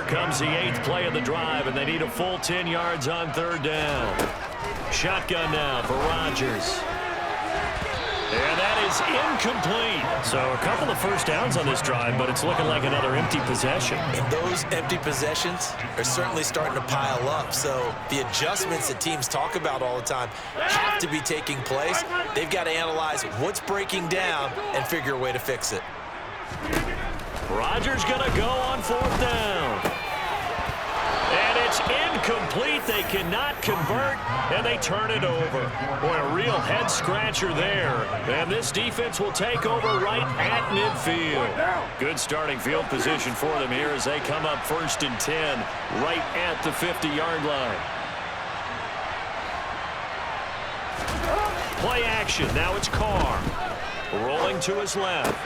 comes the 8th play of the drive, and they need a full 10 yards on 3rd down. Shotgun now for Rodgers. And that is incomplete. So a couple of first downs on this drive, but it's looking like another empty possession. And those empty possessions are certainly starting to pile up. So the adjustments that teams talk about all the time have to be taking place. They've got to analyze what's breaking down and figure a way to fix it. Rodgers going to go on 4th down. And it's incomplete. They cannot convert, and they turn it over. Boy, a real head-scratcher there. And this defense will take over right at midfield. Good starting field position for them here as they come up 1st and 10 right at the 50-yard line. Play action. Now it's Carr. Rolling to his left.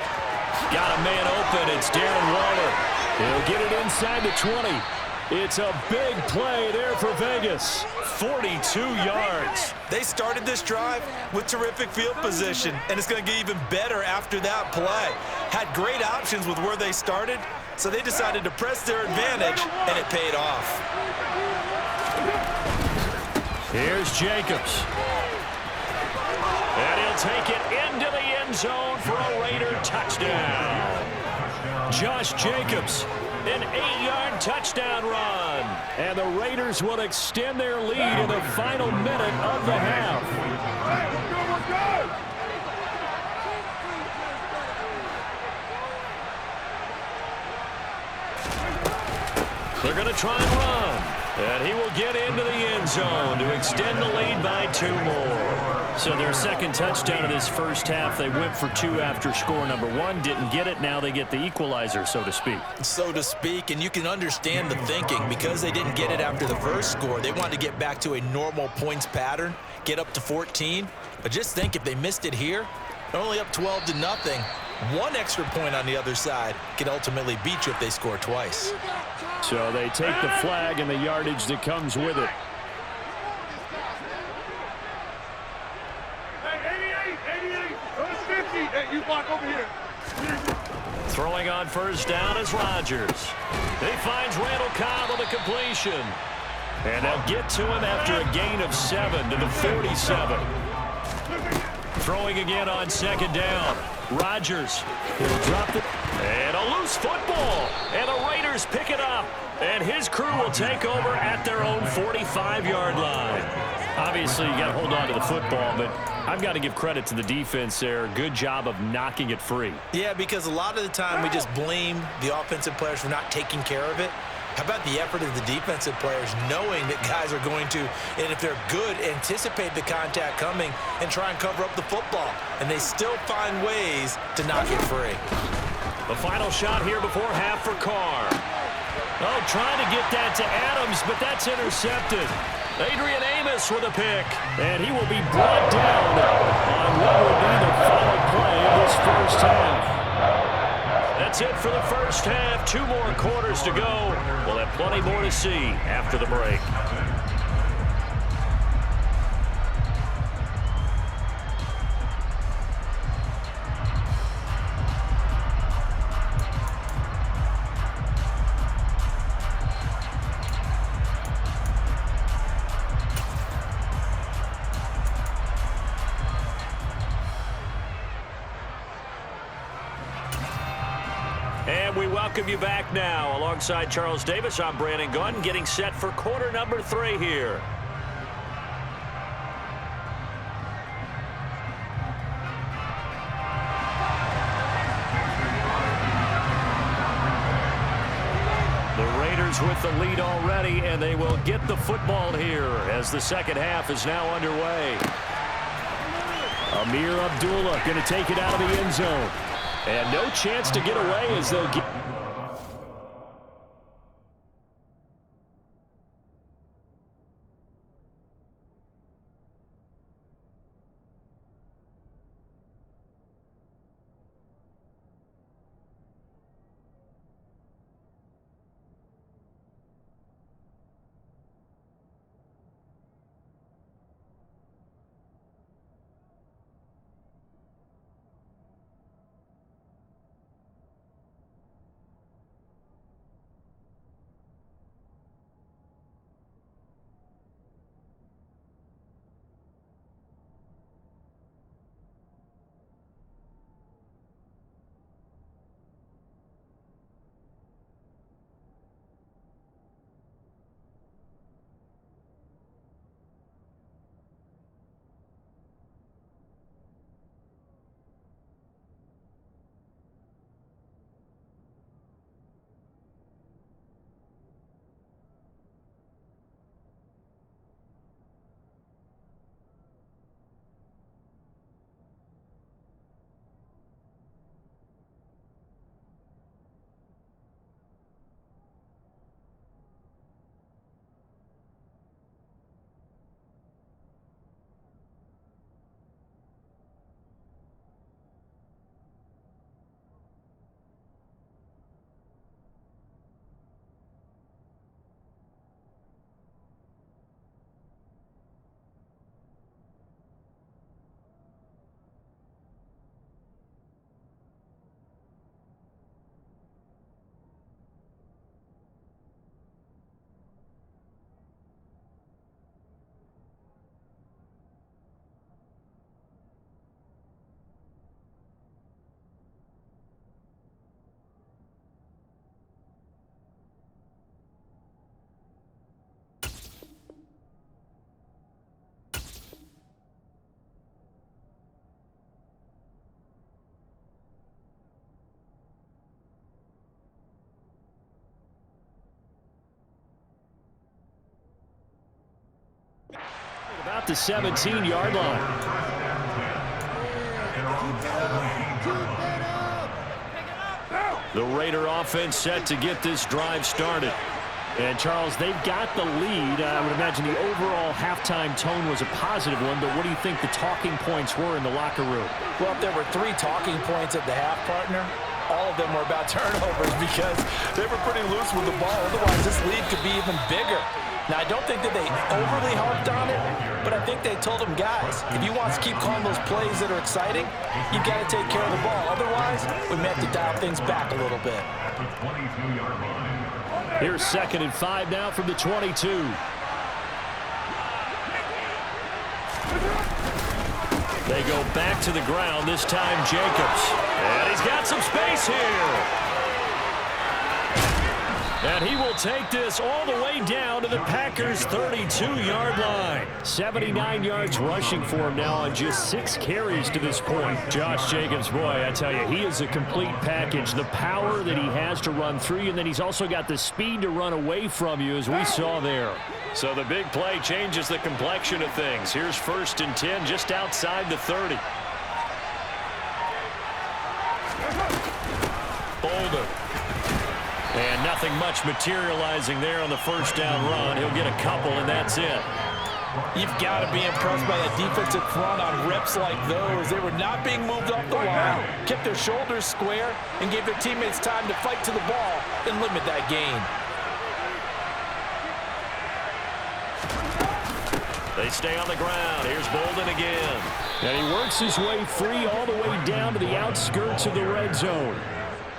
Got a man open. It's Darren Waller. He'll get it inside the 20. It's a big play there for Vegas. 42 yards. They started this drive with terrific field position, and it's going to get even better after that play. Had great options with where they started, so they decided to press their advantage, and it paid off. Here's Jacobs. And he'll take it into the end zone for a Raider touchdown. Josh Jacobs. An 8-yard touchdown run. And the Raiders will extend their lead in the final minute of the half. They're going to try and run. And he will get into the end zone to extend the lead by 2 more. So their second touchdown of this first half, they went for 2 after score number 1. Didn't get it. Now they get the equalizer, so to speak. So to speak, and you can understand the thinking. Because they didn't get it after the first score, they wanted to get back to a normal points pattern, get up to 14. But just think, if they missed it here, they're only up 12-0. 1 extra point on the other side can ultimately beat you if they score twice. So they take the flag and the yardage that comes with it. You block over here. Throwing on first down is Rodgers. He finds Randall Cobb on the completion. And they'll get to him after a gain of 7 to the 47. Throwing again on 2nd down. Rodgers. He'll drop it. And a loose football. And the Raiders pick it up. And his crew will take over at their own 45-yard line. Obviously, you got to hold on to the football, but I've got to give credit to the defense there. Good job of knocking it free. Yeah, because a lot of the time we just blame the offensive players for not taking care of it. How about the effort of the defensive players knowing that guys are going to, and if they're good, anticipate the contact coming and try and cover up the football. And they still find ways to knock it free. The final shot here before half for Carr. Oh, trying to get that to Adams, but that's intercepted. Adrian Amos with a pick, and he will be brought down on what will be the final play of this first half. That's it for the first half. 2 more quarters to go. We'll have plenty more to see after the break. And we welcome you back now. Alongside Charles Davis, I'm Brandon Gunn, getting set for quarter number 3 here. The Raiders with the lead already, and they will get the football here as the second half is now underway. Amir Abdullah going to take it out of the end zone. And no chance to get away as they'll get... about the 17-yard line. The Raider offense set to get this drive started. And, Charles, they've got the lead. I would imagine the overall halftime tone was a positive one, but what do you think the talking points were in the locker room? Well, if there were 3 talking points at the half, partner, all of them were about turnovers because they were pretty loose with the ball. Otherwise, this lead could be even bigger. Now, I don't think that they overly harped on it, but I think they told them, guys, if you want to keep calling those plays that are exciting, you've got to take care of the ball. Otherwise, we may have to dial things back a little bit. Here's 2nd and 5 now from the 22. They go back to the ground, this time Jacobs. And he's got some space here. And he will take this all the way down to the Packers' 32-yard line. 79 yards rushing for him now on just 6 carries to this point. Josh Jacobs, boy, I tell you, he is a complete package. The power that he has to run through you, and then he's also got the speed to run away from you, as we saw there. So the big play changes the complexion of things. Here's 1st and 10 just outside the 30. Bolden. And nothing much materializing there on the 1st down run. He'll get a couple, and that's it. You've got to be impressed by that defensive front on reps like those. They were not being moved off the line, kept their shoulders square, and gave their teammates time to fight to the ball and limit that gain. They stay on the ground. Here's Bolden again. And he works his way free all the way down to the outskirts of the red zone.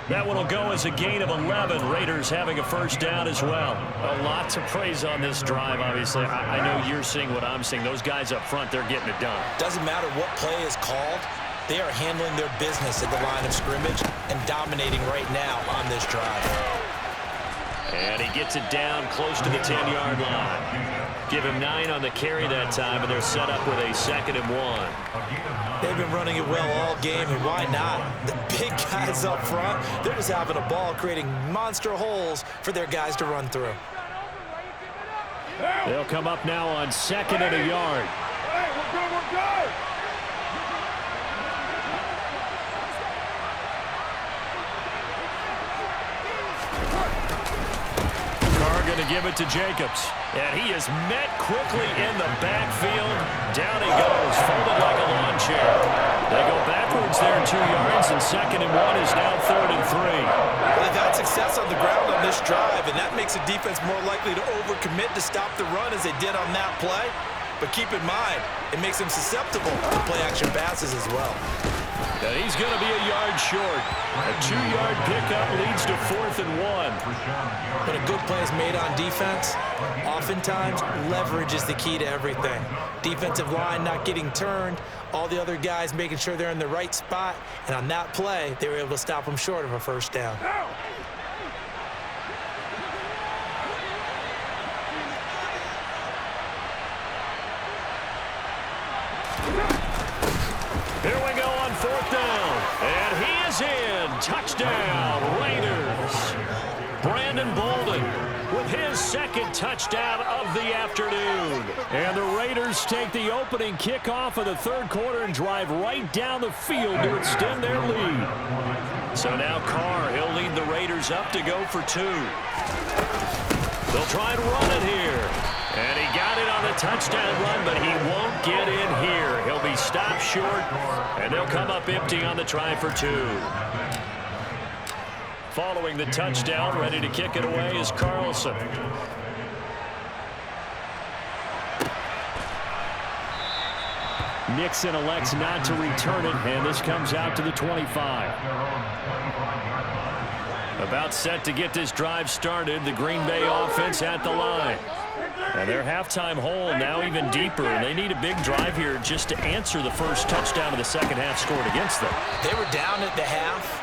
That one will go as a gain of 11. Raiders having a 1st down as well. A lot to praise on this drive, obviously. I know you're seeing what I'm seeing. Those guys up front, they're getting it done. Doesn't matter what play is called. They are handling their business at the line of scrimmage and dominating right now on this drive. And he gets it down close to the 10-yard line. Give him 9 on the carry that time, and they're set up with a 2nd and 1. They've been running it well all game, and why not? The big guys up front, they're just having a ball, creating monster holes for their guys to run through. They'll come up now on 2nd and a yard. Hey, we're good. Going to give it to Jacobs. And he is met quickly in the backfield. Down he goes, folded like a lawn chair. They go backwards there 2 yards, and 2nd and 1 is now 3rd and 3. Well, they've had success on the ground on this drive, and that makes the defense more likely to overcommit to stop the run as they did on that play. But keep in mind, it makes them susceptible to play-action passes as well. And he's going to be a yard short. A 2-yard pickup leads to 4th and 1. When a good play is made on defense, oftentimes leverage is the key to everything. Defensive line not getting turned, all the other guys making sure they're in the right spot, and on that play, they were able to stop them short of a 1st down. Here we go on 4th down. And he is in. Touchdown, Raiders. Brandon Bolden with his 2nd touchdown of the afternoon. And the Raiders take the opening kickoff of the 3rd quarter and drive right down the field to extend their lead. So now Carr, he'll lead the Raiders up to go for 2. They'll try and run it here. And he got it on the touchdown run, but he won't get in here. He'll be stopped short, and they'll come up empty on the try for 2. Following the touchdown, ready to kick it away is Carlson. Nixon elects not to return it, and this comes out to the 25. About set to get this drive started, the Green Bay offense at the line. And their halftime hole now even deeper, and they need a big drive here just to answer the 1st touchdown of the 2nd half scored against them. They were down at the half.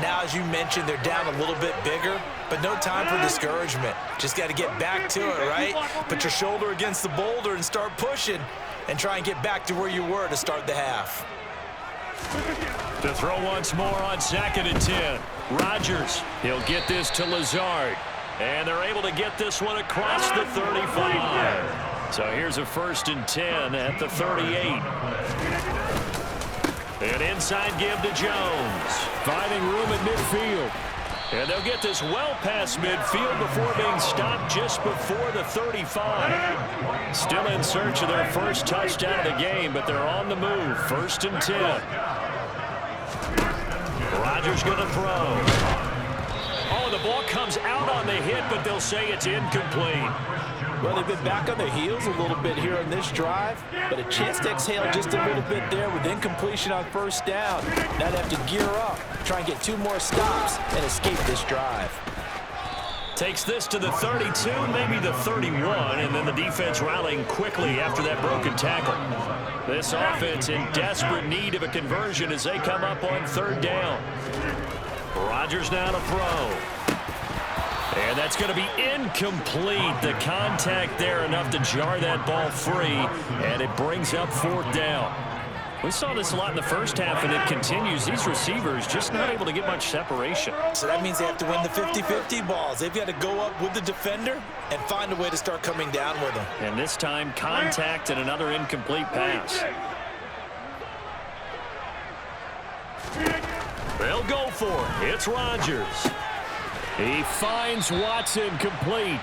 Now, as you mentioned, they're down a little bit bigger, but no time for discouragement. Just got to get back to it, right? Put your shoulder against the boulder and start pushing and try and get back to where you were to start the half. To throw once more on 2nd and 10. Rodgers, he'll get this to Lazard. And they're able to get this one across the 35. So here's a 1st and 10 at the 38. An inside give to Jones. Finding room at midfield. And they'll get this well past midfield before being stopped just before the 35. Still in search of their first touchdown of the game, but they're on the move. 1st and 10. Rodgers going to throw. Oh, the ball comes out on the hit, but they'll say it's incomplete. Well, they've been back on their heels a little bit here on this drive, but a chance to exhale just a little bit there with incompletion on 1st down. Now they have to gear up, try and get 2 more stops, and escape this drive. Takes this to the 32, maybe the 31, and then the defense rallying quickly after that broken tackle. This offense in desperate need of a conversion as they come up on 3rd down. Rodgers now to throw. And that's going to be incomplete. The contact there enough to jar that ball free, and it brings up 4th down. We saw this a lot in the first half, and it continues. These receivers just not able to get much separation. So that means they have to win the 50-50 balls. They've got to go up with the defender and find a way to start coming down with them. And this time, contact and another incomplete pass. They'll go for it. It's Rodgers. He finds Watson complete.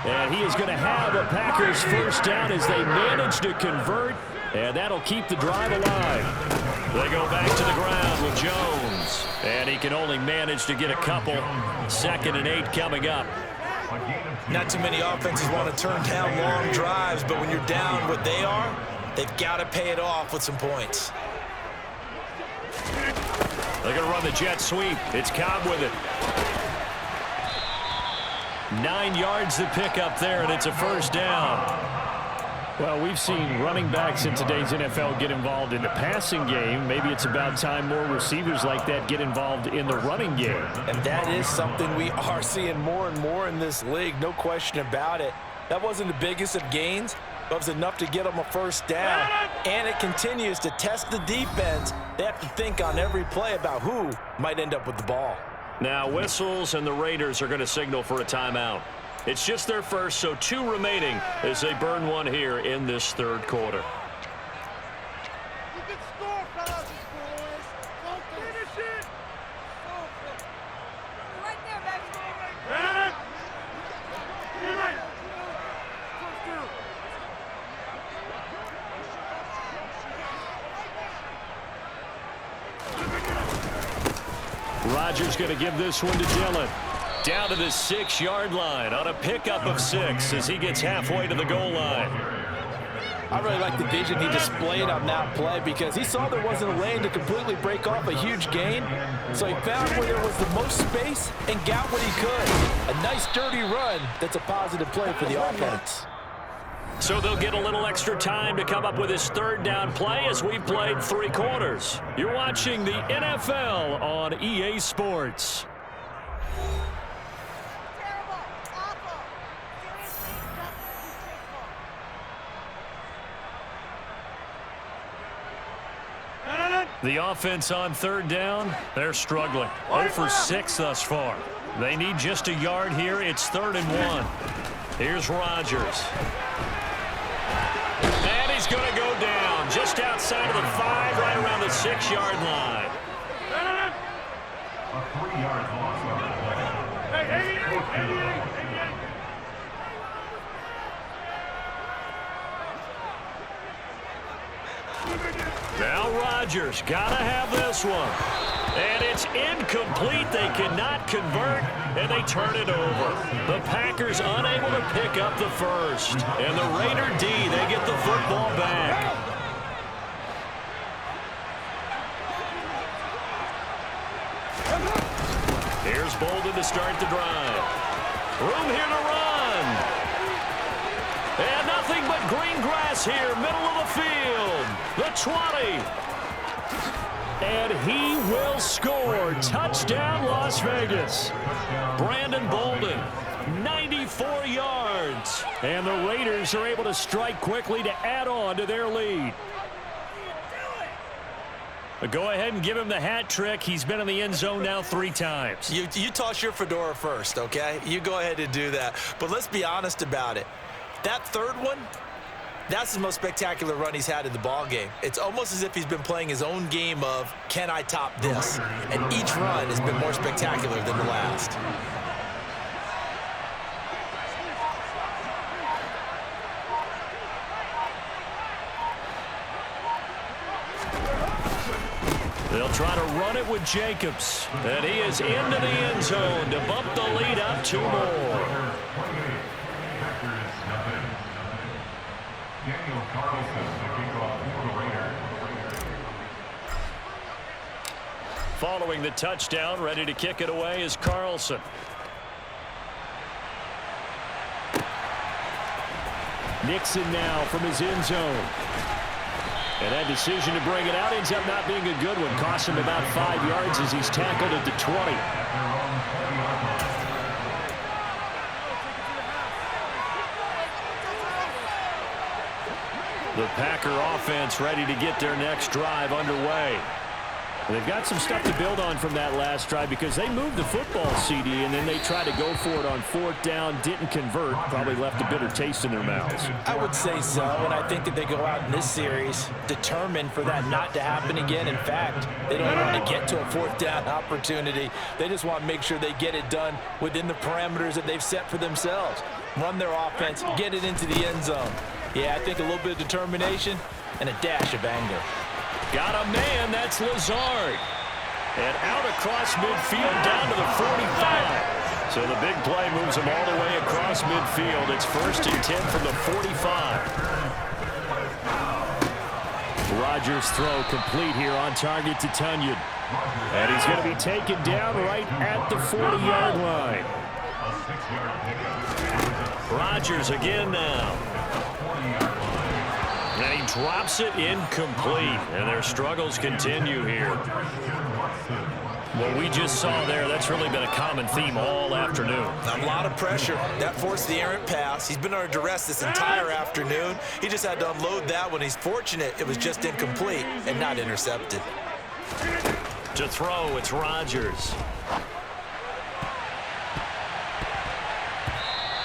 And he is going to have a Packers 1st down as they manage to convert. And that'll keep the drive alive. They go back to the ground with Jones. And he can only manage to get a couple. 2nd and 8 coming up. Not too many offenses want to turn down long drives, but when you're down what they are, they've got to pay it off with some points. They're going to run the jet sweep. It's Cobb with it. 9 yards to pick up there, and it's a 1st down. Well, we've seen running backs in today's NFL get involved in the passing game. Maybe it's about time more receivers like that get involved in the running game. And that is something we are seeing more and more in this league, no question about it. That wasn't the biggest of gains, but it was enough to get them a 1st down. And it continues to test the defense. They have to think on every play about who might end up with the ball. Now whistles, and the Raiders are going to signal for a timeout. It's just their first, so 2 remaining as they burn one here in this 3rd quarter. You can score, fellas, boys. Don't finish it. Right there, baby. Rodgers going to give this one to Dillon. Down to the 6-yard line on a pickup of 6 as he gets halfway to the goal line. I really like the vision he displayed on that play because he saw there wasn't a lane to completely break off a huge gain. So he found where there was the most space and got what he could. A nice dirty run that's a positive play for the offense. So they'll get a little extra time to come up with his 3rd down play as we've played 3 quarters. You're watching the NFL on EA Sports. The offense on 3rd down, they're struggling. 0 for 6 thus far. They need just a yard here. It's 3rd and 1. Here's Rodgers. And he's going to go down just outside of the 5, right around the 6-yard line. A 3-yard loss. Hey, 88. Now Rodgers got to have this one. And it's incomplete. They cannot convert, and they turn it over. The Packers unable to pick up the 1st. And the Raider D, they get the football back. Here's Bolden to start the drive. Room here to run. And nothing but green grass here, middle of the field. The 20. And he will score. Touchdown, Las Vegas. Brandon Bolden, 94 yards. And the Raiders are able to strike quickly to add on to their lead. But go ahead and give him the hat trick. He's been in the end zone now 3 times. You toss your fedora first, okay? You go ahead and do that. But let's be honest about it. That third one, that's the most spectacular run he's had in the ball game. It's almost as if he's been playing his own game of, can I top this? And each run has been more spectacular than the last. They'll try to run it with Jacobs. And he is into the end zone to bump the lead up 2 more. Following the touchdown, ready to kick it away is Carlson. Nixon now from his end zone. And that decision to bring it out ends up not being a good one. Cost him about 5 yards as he's tackled at the 20. The Packer offense ready to get their next drive underway. They've got some stuff to build on from that last drive because they moved the football, CD, and then they tried to go for it on 4th down, didn't convert, probably left a bitter taste in their mouths. I would say so, and I think that they go out in this series determined for that not to happen again. In fact, they don't want to get to a 4th down opportunity. They just want to make sure they get it done within the parameters that they've set for themselves. Run their offense, get it into the end zone. Yeah, I think a little bit of determination and a dash of anger. Got a man, that's Lazard. And out across midfield down to the 45. So the big play moves him all the way across midfield. It's 1st and 10 from the 45. Rodgers' throw complete here on target to Tunyon. And he's going to be taken down right at the 40-yard line. Rodgers again now. And he drops it incomplete. And their struggles continue here. What we just saw there, that's really been a common theme all afternoon. A lot of pressure. That forced the errant pass. He's been under duress this entire afternoon. He just had to unload that one. He's fortunate it was just incomplete and not intercepted. To throw, it's Rodgers.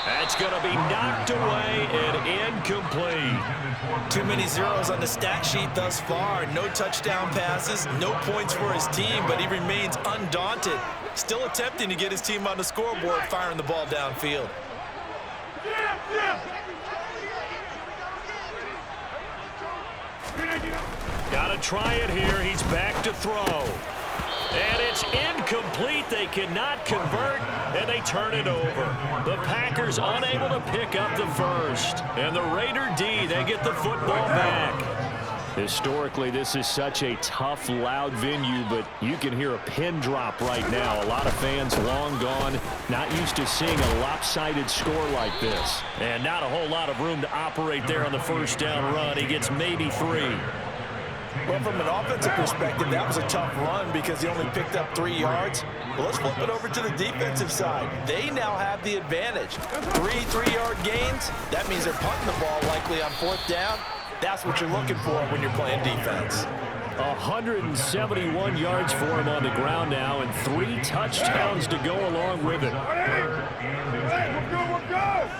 That's going to be knocked away and incomplete. Too many zeros on the stat sheet thus far. No touchdown passes, no points for his team, but he remains undaunted. Still attempting to get his team on the scoreboard, firing the ball downfield. Got to try it here. He's back to throw. And it's incomplete. They cannot convert, and they turn it over. The Packers unable to pick up the first. And the Raider D, they get the football back. Historically, this is such a tough, loud venue, but you can hear a pin drop right now. A lot of fans long gone, not used to seeing a lopsided score like this. And not a whole lot of room to operate there on the first down run. He gets maybe 3. Well, from an offensive perspective, that was a tough run because he only picked up 3 yards. Well, let's flip it over to the defensive side. They now have the advantage. 3 3-yard gains. That means they're punting the ball likely on 4th down. That's what you're looking for when you're playing defense. 171 yards for him on the ground now and 3 touchdowns to go along with it. We're good.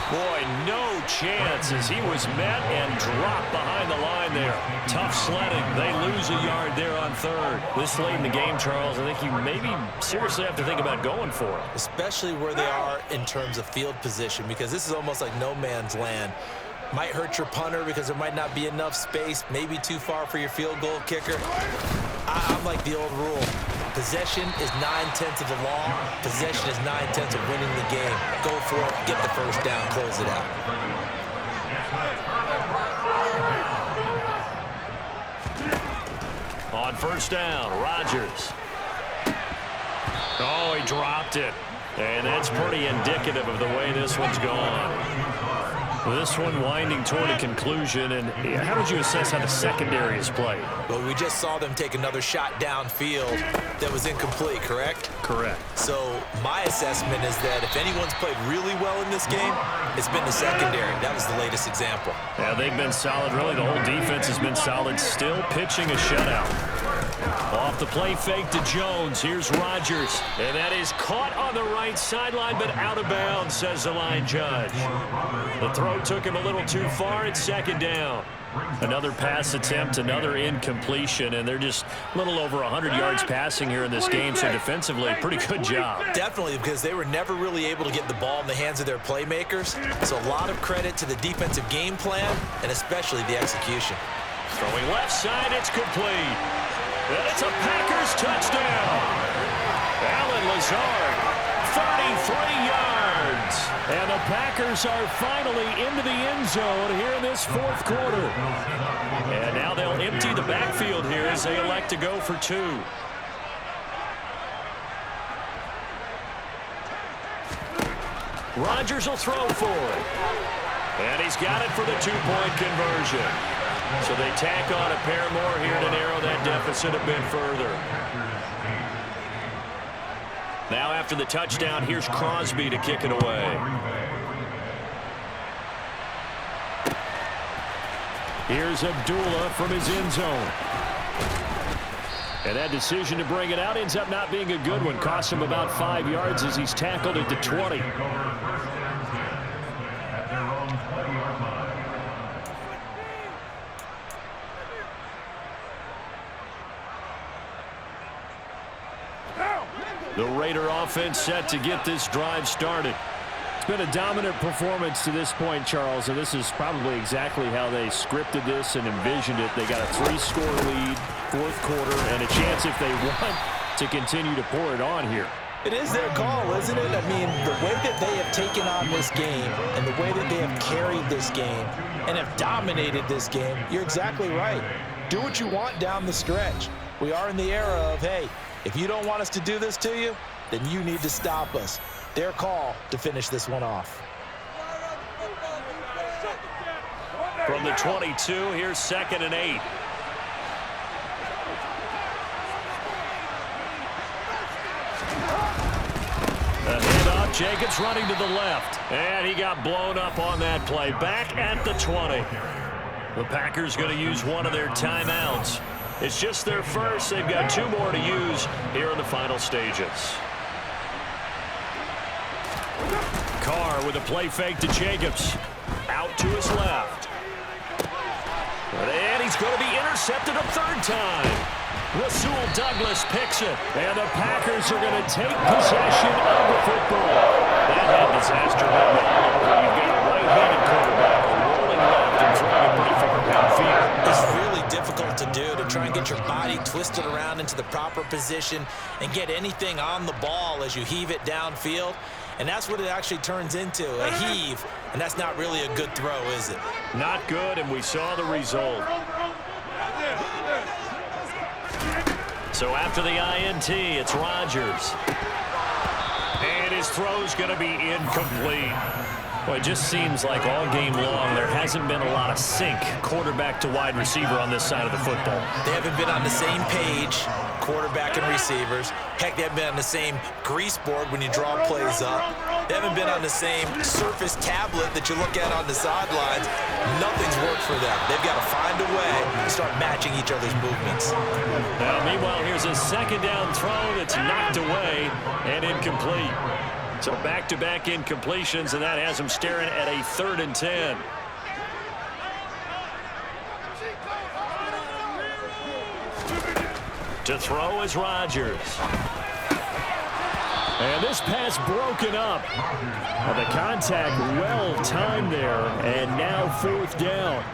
Boy, no chance as he was met and dropped behind the line there. Tough sledding. They lose a yard there on 3rd. This late in the game, Charles, I think you maybe seriously have to think about going for it. Especially where they are in terms of field position, because this is almost like no man's land. Might hurt your punter because there might not be enough space, maybe too far for your field goal kicker. I'm like the old rule. Possession is 9/10 of the law. Possession is 9/10 of winning the game. Go for it, get the first down, close it out. On 1st down, Rodgers. Oh, he dropped it. And that's pretty indicative of the way this one's gone. This one winding toward a conclusion, and how would you assess how the secondary is played? Well, we just saw them take another shot downfield that was incomplete, correct? Correct. So my assessment is that if anyone's played really well in this game, it's been the secondary. That was the latest example. Yeah, they've been solid. Really, the whole defense has been solid. Still pitching a shutout. Off the play fake to Jones. Here's Rodgers. And that is caught on the right sideline, but out of bounds, says the line judge. The throw took him a little too far. It's second down. Another pass attempt, another incompletion, and they're just a little over 100 yards passing here in this game, so defensively, pretty good job. Definitely, because they were never really able to get the ball in the hands of their playmakers, so a lot of credit to the defensive game plan, and especially the execution. Throwing left side, it's complete. And it's a Packers touchdown. Allen Lazard, 33 yards. And the Packers are finally into the end zone here in this fourth quarter. And now they'll empty the backfield here as they elect to go for two. Rodgers will throw for it. And he's got it for the two-point conversion. So they tack on a pair more here to narrow that deficit a bit further. Now after the touchdown, here's Crosby to kick it away. Here's Abdullah from his end zone. And that decision to bring it out ends up not being a good one. Cost him about 5 yards as he's tackled at the 20. The Raider offense set to get this drive started. It's been a dominant performance to this point, Charles, and this is probably exactly how they scripted this and envisioned it. They got a 3-score lead, fourth quarter, and a chance if they want to continue to pour it on here. It is their call, isn't it? I mean, the way that they have taken on this game and the way that they have carried this game and have dominated this game, you're exactly right. Do what you want down the stretch. We are in the era of, hey, if you don't want us to do this to you, then you need to stop us. Their call to finish this one off. From the 22, here's 2nd and 8. The handoff, Jacobs running to the left. And he got blown up on that play. Back at the 20. The Packers going to use one of their timeouts. It's just their first. They've got 2 more to use here in the final stages. Carr with a play fake to Jacobs. Out to his left. And he's going to be intercepted a third time. Rasul Douglas picks it. And the Packers are going to take possession of the football. That had disaster written all over. You've got a right-handed quarterback rolling left and throwing it pretty far downfield. It's really difficult to do, to try and get your body twisted around into the proper position and get anything on the ball as you heave it downfield. And that's what it actually turns into, a heave. And that's not really a good throw, is it? Not good, and we saw the result. So after the INT, it's Rodgers. And his throw's going to be incomplete. Well, it just seems like all game long there hasn't been a lot of sync quarterback to wide receiver on this side of the football. They haven't been on the same page, quarterback and receivers. Heck, they haven't been on the same grease board when you draw plays up. They haven't been on the same surface tablet that you look at on the sidelines. Nothing's worked for them. They've got to find a way to start matching each other's movements. Now, meanwhile, here's a second down throw that's knocked away and incomplete. So back-to-back incompletions, and that has him staring at a 3rd and 10. To throw is Rodgers. And this pass broken up. Well, the contact well timed there, and now 4th down.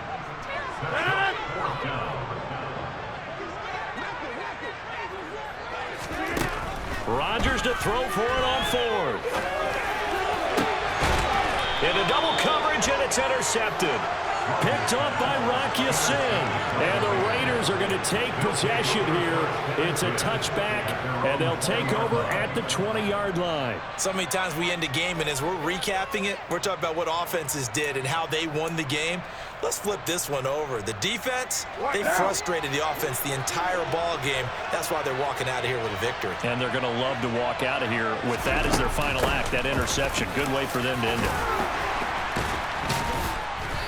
Rodgers to throw for it on 4th. Into double coverage, and it's intercepted. Picked up by Rocky Sin. And the Raiders are going to take possession here. It's a touchback, and they'll take over at the 20-yard line. So many times we end a game, and as we're recapping it, we're talking about what offenses did and how they won the game. Let's flip this one over. The defense, they frustrated the offense the entire ball game. That's why they're walking out of here with a victory. And they're going to love to walk out of here with that as their final act, that interception. Good way for them to end it.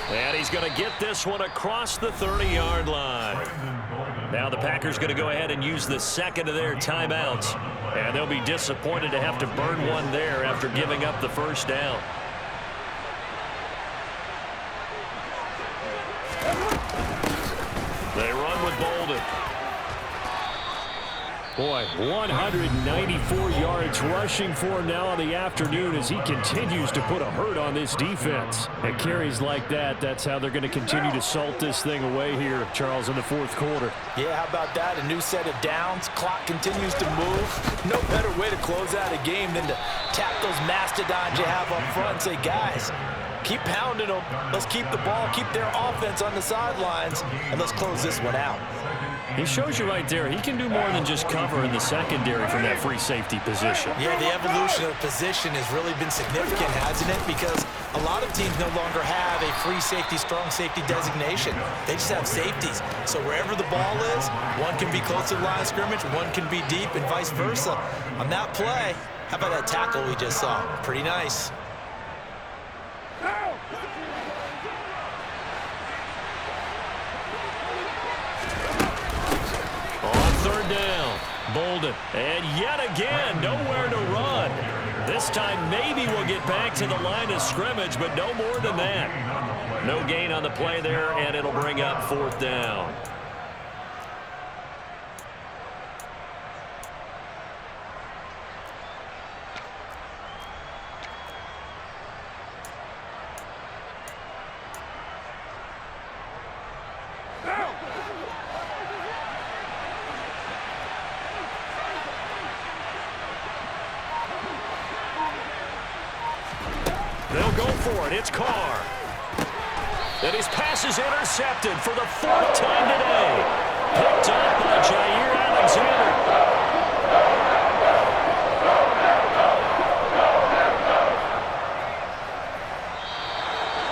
And he's going to get this one across the 30-yard line. Now the Packers going to go ahead and use the second of their timeouts. And they'll be disappointed to have to burn one there after giving up the first down. They run with Bolden. Boy, 194 yards rushing for him now in the afternoon as he continues to put a hurt on this defense. And carries like that, that's how they're going to continue to salt this thing away here, Charles, in the fourth quarter. Yeah, how about that? A new set of downs. Clock continues to move. No better way to close out a game than to tap those mastodons you have up front and say, guys, keep pounding them. Let's keep the ball, keep their offense on the sidelines, and let's close this one out. He shows you right there, he can do more than just cover in the secondary from that free safety position. Yeah, the evolution of the position has really been significant, hasn't it? Because a lot of teams no longer have a free safety, strong safety designation. They just have safeties. So wherever the ball is, one can be close to the line of scrimmage, one can be deep, and vice versa. On that play, how about that tackle we just saw? Pretty nice. Third down, Bolden, and yet again, nowhere to run. This time, maybe we'll get back to the line of scrimmage, but no more than that. No gain on the play there, and it'll bring up fourth down. They'll go for it. It's Carr. And his pass is intercepted for the fourth time today. Picked up by Jair Alexander.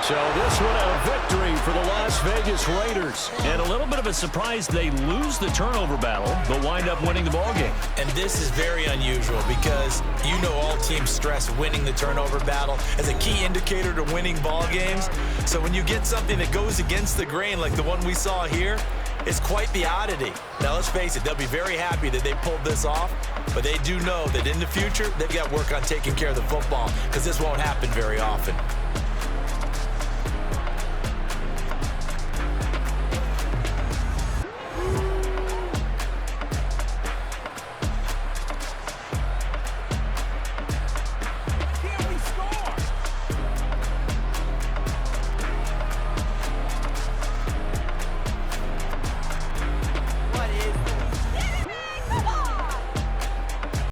So this one a victory for the Las Vegas Raiders. And a little bit of a surprise, they lose the turnover battle, but wind up winning the ballgame. And this is very unusual because you know all teams stress winning the turnover battle as a key indicator to winning ball games. So when you get something that goes against the grain like the one we saw here, it's quite the oddity. Now let's face it, they'll be very happy that they pulled this off, but they do know that in the future they've got work on taking care of the football because this won't happen very often.